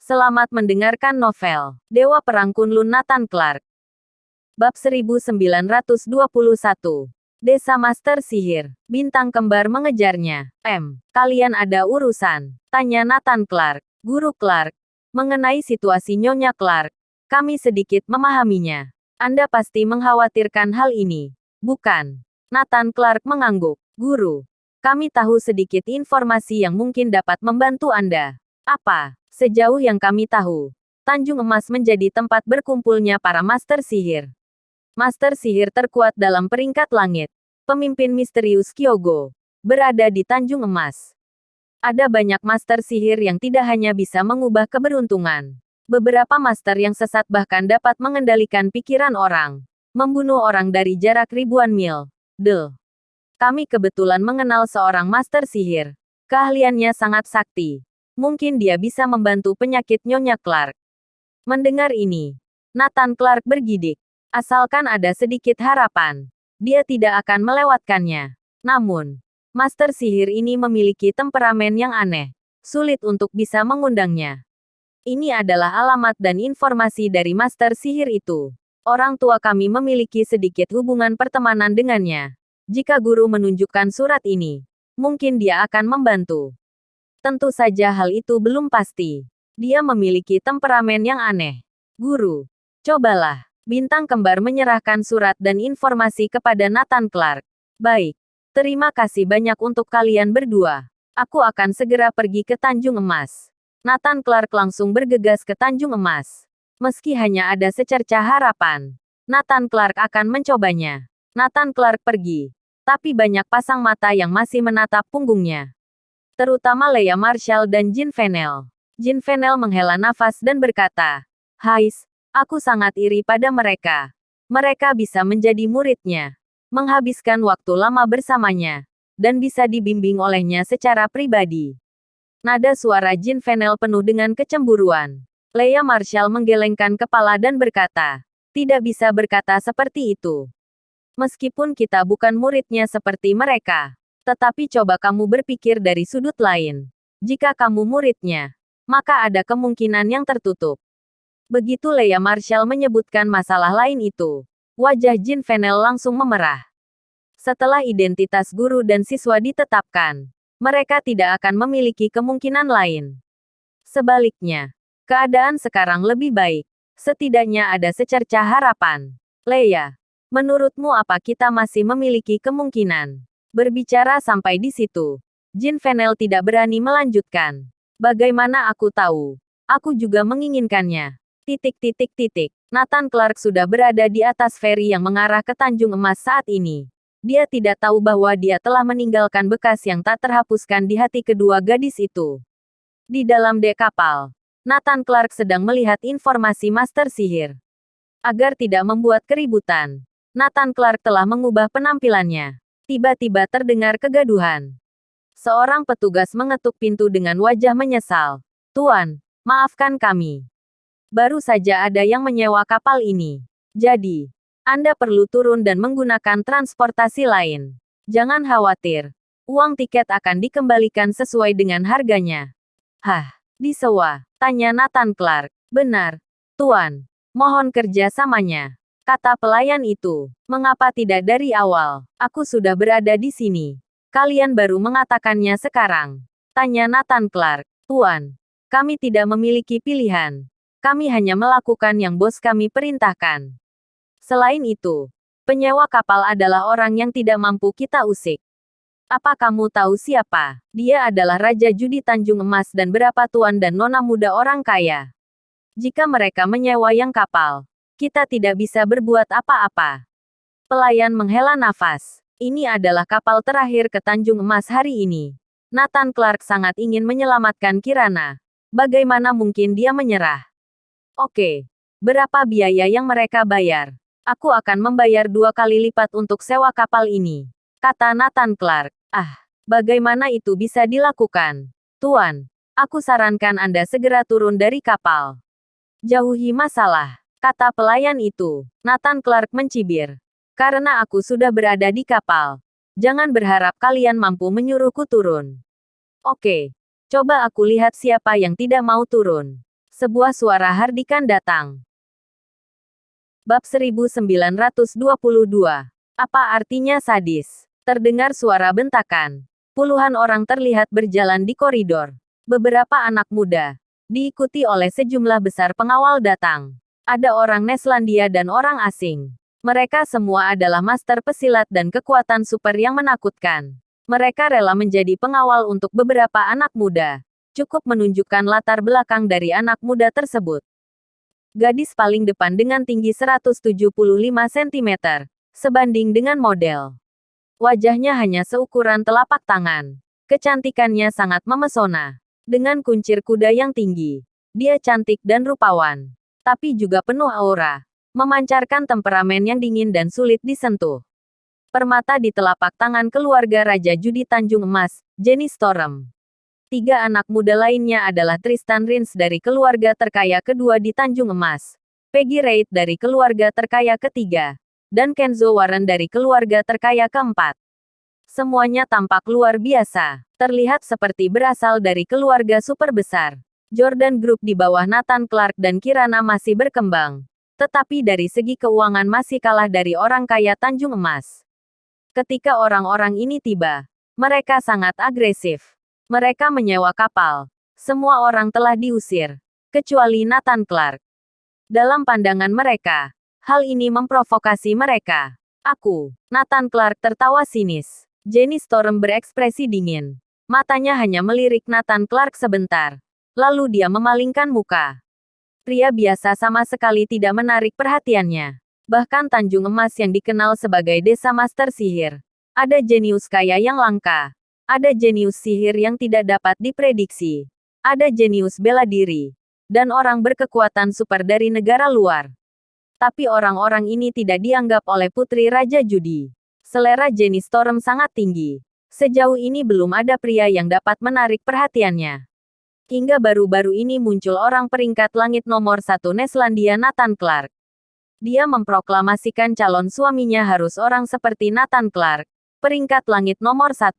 Selamat mendengarkan novel Dewa Perang Kunlun Nathan Clark. Bab 1921. Desa Master Sihir. Bintang kembar mengejarnya. Kalian ada urusan? Tanya Nathan Clark. Guru Clark. Mengenai situasi Nyonya Clark, kami sedikit memahaminya. Anda pasti mengkhawatirkan hal ini, bukan? Nathan Clark mengangguk. Guru, kami tahu sedikit informasi yang mungkin dapat membantu Anda. Apa? Sejauh yang kami tahu, Tanjung Emas menjadi tempat berkumpulnya para master sihir. Master sihir terkuat dalam peringkat langit, pemimpin misterius Kyogo, berada di Tanjung Emas. Ada banyak master sihir yang tidak hanya bisa mengubah keberuntungan. Beberapa master yang sesat bahkan dapat mengendalikan pikiran orang, membunuh orang dari jarak ribuan mil. Kami kebetulan mengenal seorang master sihir. Keahliannya sangat sakti. Mungkin dia bisa membantu penyakit Nyonya Clark. Mendengar ini, Nathan Clark bergidik. Asalkan ada sedikit harapan, dia tidak akan melewatkannya. Namun, master sihir ini memiliki temperamen yang aneh. Sulit untuk bisa mengundangnya. Ini adalah alamat dan informasi dari master sihir itu. Orang tua kami memiliki sedikit hubungan pertemanan dengannya. Jika guru menunjukkan surat ini, mungkin dia akan membantu. Tentu saja hal itu belum pasti. Dia memiliki temperamen yang aneh. Guru, cobalah. Bintang kembar menyerahkan surat dan informasi kepada Nathan Clark. Baik. Terima kasih banyak untuk kalian berdua. Aku akan segera pergi ke Tanjung Emas. Nathan Clark langsung bergegas ke Tanjung Emas. Meski hanya ada secercah harapan, Nathan Clark akan mencobanya. Nathan Clark pergi. Tapi banyak pasang mata yang masih menatap punggungnya. Terutama Leia Marshall dan Jin Venel. Jin Venel menghela nafas dan berkata, "Hais, aku sangat iri pada mereka. Mereka bisa menjadi muridnya, menghabiskan waktu lama bersamanya, dan bisa dibimbing olehnya secara pribadi." Nada suara Jin Venel penuh dengan kecemburuan. Leia Marshall menggelengkan kepala dan berkata, "Tidak bisa berkata seperti itu. Meskipun kita bukan muridnya seperti mereka. Tetapi coba kamu berpikir dari sudut lain. Jika kamu muridnya, maka ada kemungkinan yang tertutup." Begitu Leia Marshall menyebutkan masalah lain itu, wajah Jin Venel langsung memerah. Setelah identitas guru dan siswa ditetapkan, mereka tidak akan memiliki kemungkinan lain. Sebaliknya, keadaan sekarang lebih baik. Setidaknya ada secercah harapan. Leia, menurutmu apa kita masih memiliki kemungkinan? Berbicara sampai di situ, Jin Venel tidak berani melanjutkan. Bagaimana aku tahu? Aku juga menginginkannya. Nathan Clark sudah berada di atas feri yang mengarah ke Tanjung Emas saat ini. Dia tidak tahu bahwa dia telah meninggalkan bekas yang tak terhapuskan di hati kedua gadis itu. Di dalam dek kapal, Nathan Clark sedang melihat informasi master sihir. Agar tidak membuat keributan, Nathan Clark telah mengubah penampilannya. Tiba-tiba terdengar kegaduhan. Seorang petugas mengetuk pintu dengan wajah menyesal. "Tuan, maafkan kami. Baru saja ada yang menyewa kapal ini. Jadi, Anda perlu turun dan menggunakan transportasi lain. Jangan khawatir. Uang tiket akan dikembalikan sesuai dengan harganya." "Hah, disewa?" tanya Nathan Clark. "Benar, Tuan. Mohon kerja samanya," kata pelayan itu. "Mengapa tidak dari awal? Aku sudah berada di sini. Kalian baru mengatakannya sekarang?" tanya Nathan Clark. "Tuan, kami tidak memiliki pilihan. Kami hanya melakukan yang bos kami perintahkan. Selain itu, penyewa kapal adalah orang yang tidak mampu kita usik." "Apa kamu tahu siapa? Dia adalah Raja Judi Tanjung Emas dan berapa tuan dan nona muda orang kaya. Jika mereka menyewa yang kapal, kita tidak bisa berbuat apa-apa." Pelayan menghela nafas. Ini adalah kapal terakhir ke Tanjung Emas hari ini. Nathan Clark sangat ingin menyelamatkan Kirana. Bagaimana mungkin dia menyerah? "Oke. Berapa biaya yang mereka bayar? Aku akan membayar 2 kali lipat untuk sewa kapal ini," kata Nathan Clark. Bagaimana itu bisa dilakukan? "Tuan, aku sarankan Anda segera turun dari kapal. Jauhi masalah," kata pelayan itu. Nathan Clark mencibir. "Karena aku sudah berada di kapal, jangan berharap kalian mampu menyuruhku turun." "Oke, coba aku lihat siapa yang tidak mau turun." Sebuah suara hardikan datang. Bab 1922. Apa artinya sadis? Terdengar suara bentakan. Puluhan orang terlihat berjalan di koridor. Beberapa anak muda, diikuti oleh sejumlah besar pengawal datang. Ada orang Neslandia dan orang asing. Mereka semua adalah master pesilat dan kekuatan super yang menakutkan. Mereka rela menjadi pengawal untuk beberapa anak muda. Cukup menunjukkan latar belakang dari anak muda tersebut. Gadis paling depan dengan tinggi 175 cm, sebanding dengan model. Wajahnya hanya seukuran telapak tangan. Kecantikannya sangat memesona. Dengan kuncir kuda yang tinggi, dia cantik dan rupawan. Tapi juga penuh aura. Memancarkan temperamen yang dingin dan sulit disentuh. Permata di telapak tangan keluarga Raja Judi Tanjung Emas, Jenny Storm. 3 anak muda lainnya adalah Tristan Rins dari keluarga terkaya kedua di Tanjung Emas, Peggy Reid dari keluarga terkaya ketiga, dan Kenzo Warren dari keluarga terkaya keempat. Semuanya tampak luar biasa, terlihat seperti berasal dari keluarga super besar. Jordan Group di bawah Nathan Clark dan Kirana masih berkembang, tetapi dari segi keuangan masih kalah dari orang kaya Tanjung Emas. Ketika orang-orang ini tiba, mereka sangat agresif. Mereka menyewa kapal. Semua orang telah diusir, kecuali Nathan Clark. Dalam pandangan mereka, hal ini memprovokasi mereka. Nathan Clark tertawa sinis. Jenny Storm berekspresi dingin. Matanya hanya melirik Nathan Clark sebentar. Lalu dia memalingkan muka. Pria biasa sama sekali tidak menarik perhatiannya. Bahkan Tanjung Emas yang dikenal sebagai desa master sihir. Ada jenius kaya yang langka. Ada jenius sihir yang tidak dapat diprediksi. Ada jenius bela diri. Dan orang berkekuatan super dari negara luar. Tapi orang-orang ini tidak dianggap oleh Putri Raja Judi. Selera Jenny Storm sangat tinggi. Sejauh ini belum ada pria yang dapat menarik perhatiannya. Hingga baru-baru ini muncul orang peringkat langit nomor 1 Neslandia, Nathan Clark. Dia memproklamasikan calon suaminya harus orang seperti Nathan Clark, peringkat langit nomor 1.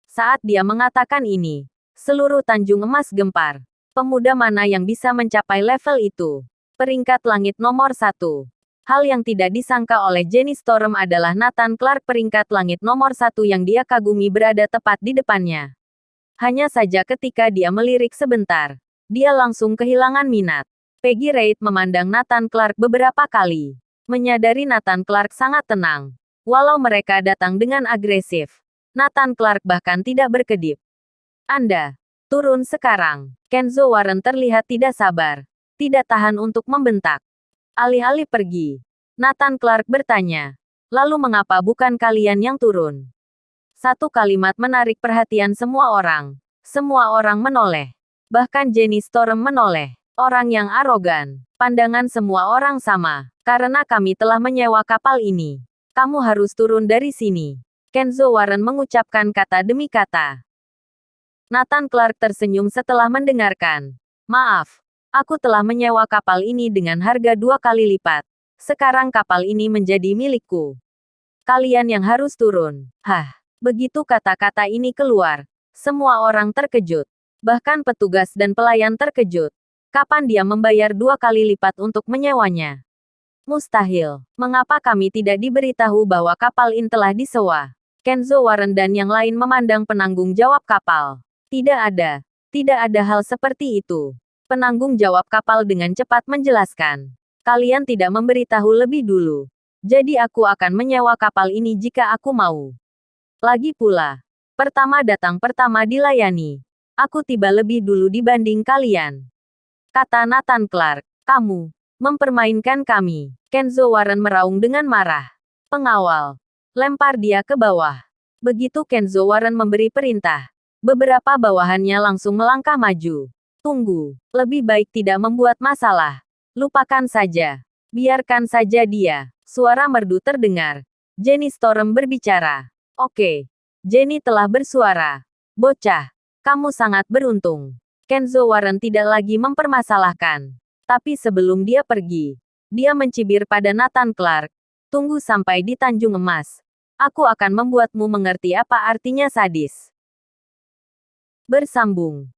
Saat dia mengatakan ini, seluruh Tanjung Emas gempar. Pemuda mana yang bisa mencapai level itu? Peringkat langit nomor 1. Hal yang tidak disangka oleh Jenny Storm adalah Nathan Clark peringkat langit nomor 1 yang dia kagumi berada tepat di depannya. Hanya saja ketika dia melirik sebentar, dia langsung kehilangan minat. Peggy Reid memandang Nathan Clark beberapa kali. Menyadari Nathan Clark sangat tenang. Walau mereka datang dengan agresif, Nathan Clark bahkan tidak berkedip. Anda, turun sekarang. Kenzo Warren terlihat tidak sabar. Tidak tahan untuk membentak. Alih-alih pergi, Nathan Clark bertanya. Lalu mengapa bukan kalian yang turun? Satu kalimat menarik perhatian semua orang. Semua orang menoleh. Bahkan Jenny Storm menoleh. Orang yang arogan. Pandangan semua orang sama. Karena kami telah menyewa kapal ini. Kamu harus turun dari sini. Kenzo Warren mengucapkan kata demi kata. Nathan Clark tersenyum setelah mendengarkan. Maaf, aku telah menyewa kapal ini dengan harga 2 kali lipat. Sekarang kapal ini menjadi milikku. Kalian yang harus turun. Begitu kata-kata ini keluar, semua orang terkejut. Bahkan petugas dan pelayan terkejut. Kapan dia membayar 2 kali lipat untuk menyewanya? Mustahil. Mengapa kami tidak diberitahu bahwa kapal ini telah disewa? Kenzo Warren dan yang lain memandang penanggung jawab kapal. Tidak ada hal seperti itu. Penanggung jawab kapal dengan cepat menjelaskan. Kalian tidak memberitahu lebih dulu. Jadi aku akan menyewa kapal ini jika aku mau. Lagi pula, pertama datang pertama dilayani. Aku tiba lebih dulu dibanding kalian. Kata Nathan Clark, kamu mempermainkan kami. Kenzo Warren meraung dengan marah. Pengawal, lempar dia ke bawah. Begitu Kenzo Warren memberi perintah, beberapa bawahannya langsung melangkah maju. Tunggu, lebih baik tidak membuat masalah. Lupakan saja. Biarkan saja dia. Suara merdu terdengar. Jenny Storm berbicara. Oke. Jenny telah bersuara. Bocah, kamu sangat beruntung. Kenzo Warren tidak lagi mempermasalahkan. Tapi sebelum dia pergi, dia mencibir pada Nathan Clark. Tunggu sampai di Tanjung Emas. Aku akan membuatmu mengerti apa artinya sadis. Bersambung.